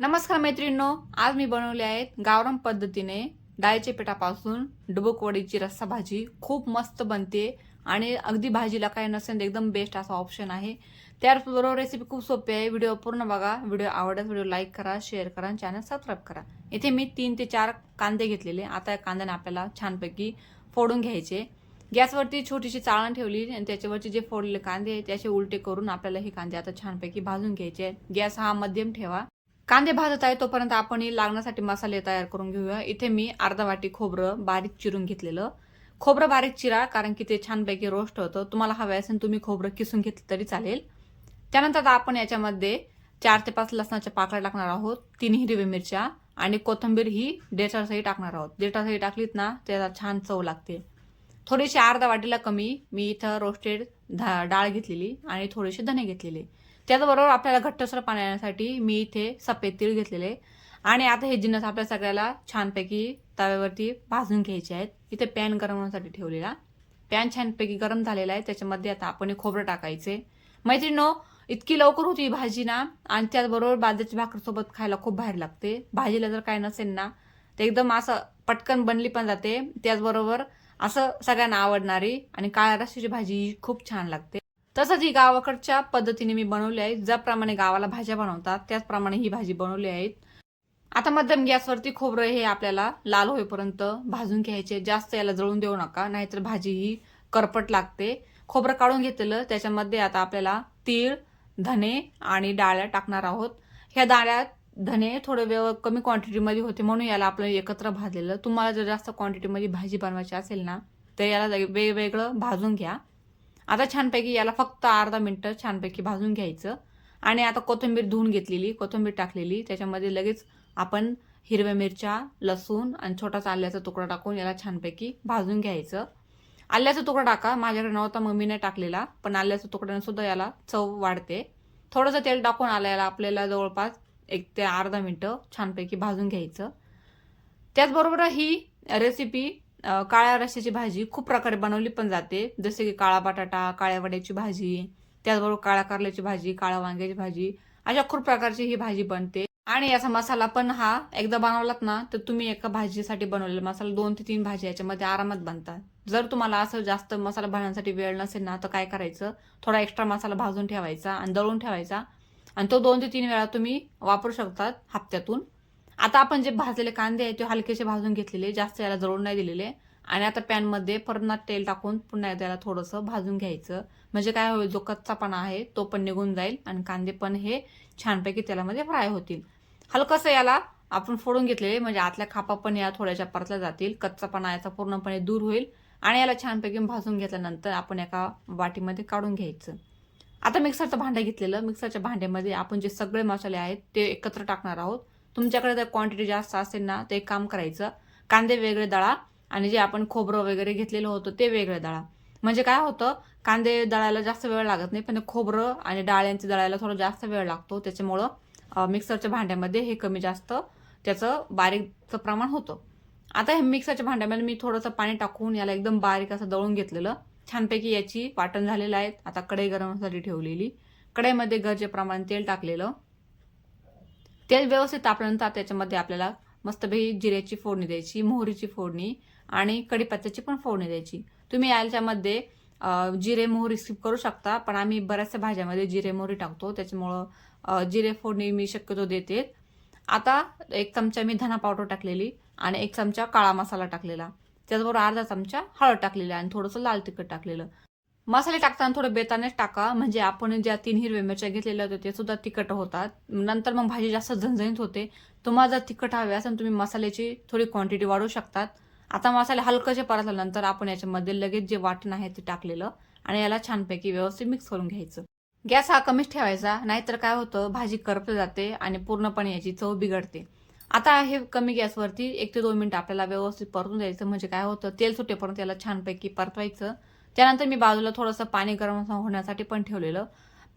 नमस्कार मैत्रिणींनो, आज मी बनवले आहेत गावरान पद्धतीने डाळीच्या पिठापासून डुबुक वडीची रस्सा भाजी. खूप मस्त बनते आणि अगदी भाजीला काही नसेल एकदम बेस्ट असा ऑप्शन आहे. त्याचबरोबर रेसिपी खूप सोपी आहे. व्हिडिओ पूर्ण बघा. व्हिडिओ आवडल्यास व्हिडिओ लाईक करा, शेअर करा आणि चॅनल सबस्क्राईब करा. इथे मी 3 ते 4 कांदे घेतलेले. आता या कांद्याने आपल्याला छानपैकी फोडून घ्यायचे. गॅसवरती छोटीशी चाळण ठेवली आणि त्याच्यावरचे जे फोडलेले कांदे आहेत त्याचे उलटे करून आपल्याला हे कांदे आता छानपैकी भाजून घ्यायचे. गॅस हा मध्यम ठेवा. कांदे भाजत आहे तोपर्यंत आपण लागण्यासाठी मसाले तयार करून घेऊया. इथे मी अर्धा वाटी खोबरं बारीक चिरून घेतलेलं. खोबरं बारीक चिरा, कारण की ते छानपैकी रोस्ट होतं. तुम्हाला हवे असेल तुम्ही खोबरं किसून घेतलं तरी चालेल. त्यानंतर आपण याच्यामध्ये 4 ते 5 लसणाच्या पाकळ्या टाकणार आहोत, 3 हिरव्या मिरच्या आणि कोथिंबीर ही देठासही टाकणार आहोत. देठासही टाकलीत ना त्याला छान चव लागते. थोडीशी अर्धा वाटीला कमी मी इथं रोस्टेड डाळ घेतलेली आणि थोडेसे धने घेतलेले. त्याचबरोबर आपल्याला घट्टसर पाणी येण्यासाठी मी इथे सफेद तीळ घेतलेले. आणि आता हे जिन्नस आपल्या सगळ्याला छानपैकी तव्यावरती भाजून घ्यायचे आहेत. इथे पॅन गरम होण्यासाठी ठेवलेला. पॅन छानपैकी गरम झालेला आहे. त्याच्यामध्ये आता आपण खोबरं टाकायचे. मैत्रिणींनो, इतकी लवकर होती ही भाजी ना, आणि त्याचबरोबर बाजरीच्या भाकरीसोबत खायला खूप भारी लागते. भाजीला जर काय नसेल ना ते एकदम असं पटकन बनली पण जाते. त्याचबरोबर असं सगळ्यांना आवडणारी आणि काळ्या रस्स्याची भाजी खूप छान लागते. तसंच ही गावाकडच्या पद्धतीने मी बनवली आहे. ज्याप्रमाणे गावाला भाज्या बनवतात त्याचप्रमाणे ही भाजी बनवली आहे. आता मध्यम गॅसवरती खोबरं हे आपल्याला लाल होईपर्यंत भाजून घ्यायचे. जास्त याला जळून देऊ नका, नाहीतर भाजी ही करपट लागते. खोबरं काढून घेतलेलं त्याच्यामध्ये आता आपल्याला तीळ, धने आणि डाळ्या टाकणार आहोत. ह्या डाळ्या धने थोडे कमी क्वांटिटीमध्ये होते म्हणून याला आपलं एकत्र भाजलेलं. तुम्हाला जर जास्त क्वांटिटीमध्ये भाजी बनवायची असेल ना तर याला वेगवेगळं भाजून घ्या. आता छानपैकी याला फक्त अर्धा मिनिट छानपैकी भाजून घ्यायचं. आणि आता कोथिंबीर धुवून घेतलेली, कोथिंबीर टाकलेली. त्याच्यामध्ये लगेच आपण हिरव्या मिरच्या, लसूण आणि छोटासा आल्याचा तुकडा टाकून याला छानपैकी भाजून घ्यायचं. आल्याचा तुकडा टाका, माझ्याकडे नव्हता मग मी नाही टाकलेला, पण आल्याच्या तुकड्याने सुद्धा याला चव वाढते. थोडंसं तेल टाकून याला आपल्याला जवळपास 1 ते अर्धा मिनिटं छानपैकी भाजून घ्यायचं. त्याचबरोबर ही रेसिपी काळ्या रस्स्याची भाजी खूप प्रकारे बनवली पण जाते, जसे की काळा बटाटा, काळ्या वड्याची भाजी, त्याचबरोबर काळ्या कारल्याची भाजी, काळ्या वांग्याची भाजी, अशा खूप प्रकारची ही भाजी बनते. आणि याचा मसाला पण हा एकदा बनवलात ना तर तुम्ही एका भाजीसाठी बनवलेला मसाला 2 ते 3 भाजी याच्यामध्ये आरामात बनतात. जर तुम्हाला असं जास्त मसाला बनवण्यासाठी वेळ नसेल ना तर काय करायचं, थोडा एक्स्ट्रा मसाला भाजून ठेवायचा आणि दळून ठेवायचा आणि तो 2 ते 3 वेळा तुम्ही वापरू शकतात हप्त्यातून. आता आपण जे भाजलेले कांदे आहेत ते हलकेसे भाजून घेतलेले, जास्त याला जळून नाही दिलेले. आणि आता पॅनमध्ये परत तेल टाकून पुन्हा त्याला थोडंसं भाजून घ्यायचं. म्हणजे काय होईल, जो कच्चापणा आहे तो पण निघून जाईल आणि कांदे पण हे छानपैकी तेलामध्ये फ्राय होतील. हलकंसं याला आपण फोडून घेतलेले म्हणजे आतल्या खापा पण या थोड्याशा परतल्या जातील, कच्चापणा याचा पूर्णपणे दूर होईल. आणि याला छानपैकी भाजून घेतल्यानंतर आपण एका वाटीमध्ये काढून घ्यायचं. आता मिक्सरचं भांडं घेतलेलं, मिक्सरच्या भांड्यामध्ये आपण जे सगळे मसाले आहेत ते एकत्र टाकणार आहोत. तुमच्याकडे जर क्वांटिटी जास्त असेल ना तर एक काम करायचं, कांदे वेगळे दळा आणि जे आपण खोबरं वगैरे घेतलेलं होतं ते वेगळे दळा. म्हणजे काय होतं, कांदे दळायला जास्त वेळ लागत नाही, पण खोबरं आणि डाळ्यांचे दळायला थोडा जास्त वेळ लागतो. त्याच्यामुळं मिक्सरच्या भांड्यामध्ये हे कमी जास्त त्याचं बारीकचं प्रमाण होतं. आता हे मिक्सरच्या भांड्यामध्ये मी थोडंसं पाणी टाकून याला एकदम बारीक असं दळून घेतलेलं. छानपैकी याची वाटण झालेलं आहे. आता कढई गरम होण्यासाठी ठेवलेली. कढईमध्ये गरजेप्रमाणे तेल टाकलेलं. तेल व्यवस्थित तापल्यानंतर त्याच्यामध्ये आपल्याला मस्तपैकी जिऱ्याची फोडणी द्यायची, मोहरीची फोडणी आणि कढीपत्त्याची पण फोडणी द्यायची. तुम्ही याच्यामध्ये जिरे मोहरी स्किप करू शकता, पण आम्ही बऱ्याचशा भाज्यामध्ये जिरे मोहरी टाकतो, त्याच्यामुळं जिरे फोडणी मी शक्यतो देते. आता 1 चमचा मी धना पावडर टाकलेली आणि 1 चमचा काळा मसाला टाकलेला. त्याचबरोबर अर्धा चमचा हळद टाकलेली आणि थोडंसं लाल तिखट टाकलेलं. मसाले टाकताना थोडं बेतानेच टाका, म्हणजे आपण ज्या 3 हिरव्या मिरच्या घेतलेल्या होत्या ते सुद्धा तिखट होतात. नंतर मग भाजी जास्त झणझणीत होते. तुम्हाला जर तिखट हवे असेल तुम्ही मसाल्याची थोडी क्वांटिटी वाढवू शकतात. आता मसाले हलकसे परतल्यानंतर आपण याच्यामध्ये लगेच जे वाटण आहे ते टाकलेलं आणि याला छानपैकी व्यवस्थित मिक्स करून घ्यायचं. गॅस हा कमीच ठेवायचा, नाहीतर काय होतं, भाजी करपली जाते आणि पूर्णपणे याची चव बिघडते. आता हे कमी गॅसवरती 1 ते 2 मिनिटं आपल्याला व्यवस्थित परतून द्यायचं. म्हणजे काय होतं, तेल सुटेपर्यंत याला छानपैकी परतवायचं. त्यानंतर मी बाजूला थोडंसं पाणी गरम होण्यासाठी पण ठेवलेलं.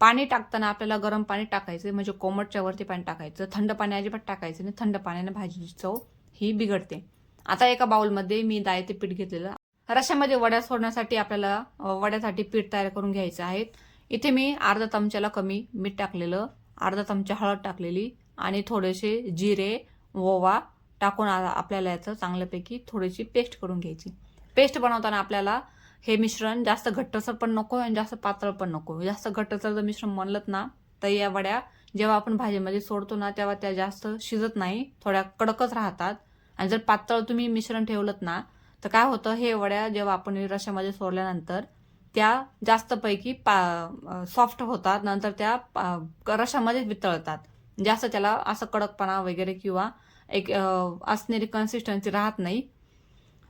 पाणी टाकताना आपल्याला गरम पाणी टाकायचं, म्हणजे कोमटच्या वरती पाणी टाकायचं. थंड पाणी अजिबात टाकायचं नाही, थंड पाण्याने भाजीची चव ही बिघडते. आता एका बाउलमध्ये मी डाळीचे पीठ घेतलेलं. रश्श्यामध्ये वड्या सोडण्यासाठी आपल्याला वड्यासाठी पीठ तयार करून घ्यायचं आहे. इथे मी अर्धा चमच्याला कमी मीठ टाकलेलं, अर्धा चमचा हळद टाकलेली आणि थोडेसे जिरे, ओवा टाकून आपल्याला याचं चांगल्यापैकी थोडीशी पेस्ट करून घ्यायची. पेस्ट बनवताना आपल्याला हे मिश्रण जास्त घट्टसर पण नको आणि जास्त पातळ पण नको. जास्त घट्टसर जर मिश्रण बनलं ना तर या वड्या जेव्हा आपण भाजीमध्ये सोडतो ना तेव्हा त्या जास्त शिजत नाही, थोड्या कडकच राहतात. आणि जर पातळ तुम्ही मिश्रण ठेवलं ना तर काय होतं, हे वड्या जेव्हा आपण रश्यामध्ये सोडल्यानंतर त्या जास्तपैकी सॉफ्ट होतात, नंतर त्या रश्यामध्ये वितळतात. जास्त त्याला असं कडकपणा वगैरे किंवा एक असणारी कन्सिस्टन्सी राहत नाही.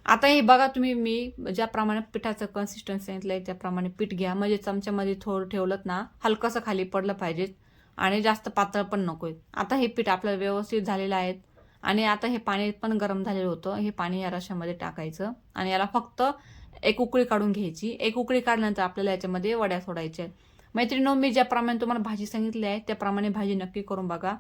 आता हे बघा तुम्ही, मी ज्याप्रमाणे पिठाचं कन्सिस्टन्सी सांगितलंय त्याप्रमाणे पीठ घ्या. म्हणजे चमच्यामध्ये थोडं ठेवलं ना हलकंसं खाली पडलं पाहिजे आणि जास्त पातळ पण नकोय. आता हे पीठ आपल्याला व्यवस्थित झालेलं आहे आणि आता हे पाणी पण गरम झालेलं होतं. हे पाणी या रश्यामध्ये टाकायचं आणि याला फक्त एक उकळी काढून घ्यायची. एक उकळी काढल्यानंतर आपल्याला याच्यामध्ये वड्या सोडायच्या. मैत्रिणींनो, मी ज्याप्रमाणे तुम्हाला भाजी सांगितली आहे त्याप्रमाणे भाजी नक्की करून बघा.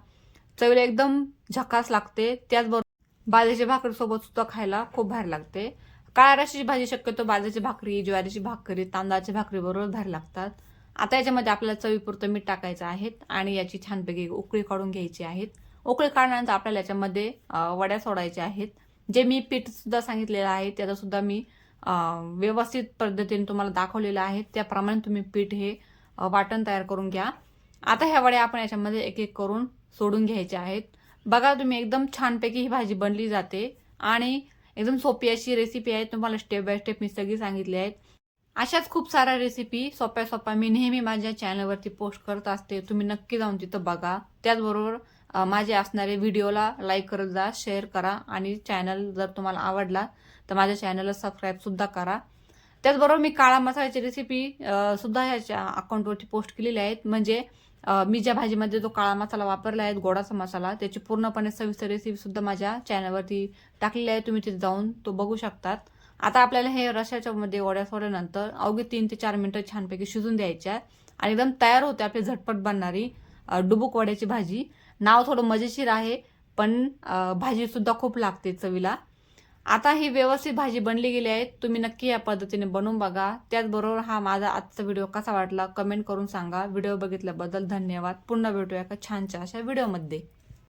चवीला एकदम झकास लागते. त्याचबरोबर बाजरीच्या भाकरीसोबत सुद्धा खायला खूप भारी लागते. काळ्या रश्याची भाजी शक्यतो बाजरीची भाकरी, ज्वारीची भाकरी, तांदळाच्या भाकरी बरोबर भारी लागतात. आता याच्यामध्ये आपल्याला चवीपुरतं मीठ टाकायचं आहे आणि याची छानपैकी उकळी काढून घ्यायची आहेत. उकळी काढल्यानंतर आपल्याला याच्यामध्ये वड्या सोडायच्या आहेत. जे मी पीठ सुद्धा सांगितलेलं आहे त्याचा सुद्धा मी व्यवस्थित पद्धतीने तुम्हाला दाखवलेलं आहे. त्याप्रमाणे तुम्ही पीठ हे वाटण तयार करून घ्या. आता ह्या वड्या आपण याच्यामध्ये एक एक करून सोडून घ्यायच्या आहेत. बघा तुम्ही, एकदम छानपैकी ही भाजी बनली जाते आणि एकदम सोपी अशी रेसिपी आहे. तुम्हाला स्टेप बाय स्टेप मी सगळी सांगितली आहेत. अशाच खूप साऱ्या रेसिपी सोप्या मी नेहमी माझ्या चॅनलवरती पोस्ट करत असते. तुम्ही नक्की जाऊन तिथं बघा. त्याचबरोबर माझे असणारे व्हिडिओला लाईक करत जा, शेअर करा आणि चॅनल जर तुम्हाला आवडला तर माझ्या चॅनलला सबस्क्राईब सुद्धा करा. त्याचबरोबर मी काळा मसाल्याची रेसिपी सुद्धा ह्याच्या अकाउंटवरती पोस्ट केलेली आहेत. म्हणजे मी ज्या भाजीमध्ये जो काळा मसाला वापरला आहे, गोडाचा मसाला, त्याची पूर्णपणे सविस्तर रेसिपी सुद्धा माझ्या चॅनलवरती टाकलेली आहे. तुम्ही तिथे जाऊन तो बघू शकतात. आता आपल्याला हे रश्याच्या मध्ये वड्या सोडल्यानंतर अवघी 3 ते 4 मिनिटं छानपैकी शिजून द्यायच्या आणि एकदम तयार होते आपली झटपट बनणारी डुबुक वड्याची भाजी. नाव थोडं मजेशीर आहे पण भाजी सुद्धा खूप लागते चवीला. आता ही व्यवस्थित भाजी बनली गेली आहे. तुम्ही नक्की या पद्धतीने बनवून बघा. त्याचबरोबर हा माझा आजचा व्हिडिओ कसा वाटला कमेंट करून सांगा. व्हिडिओ बघितल्याबद्दल धन्यवाद. पुन्हा भेटूया एका छानशा अशा व्हिडिओमध्ये.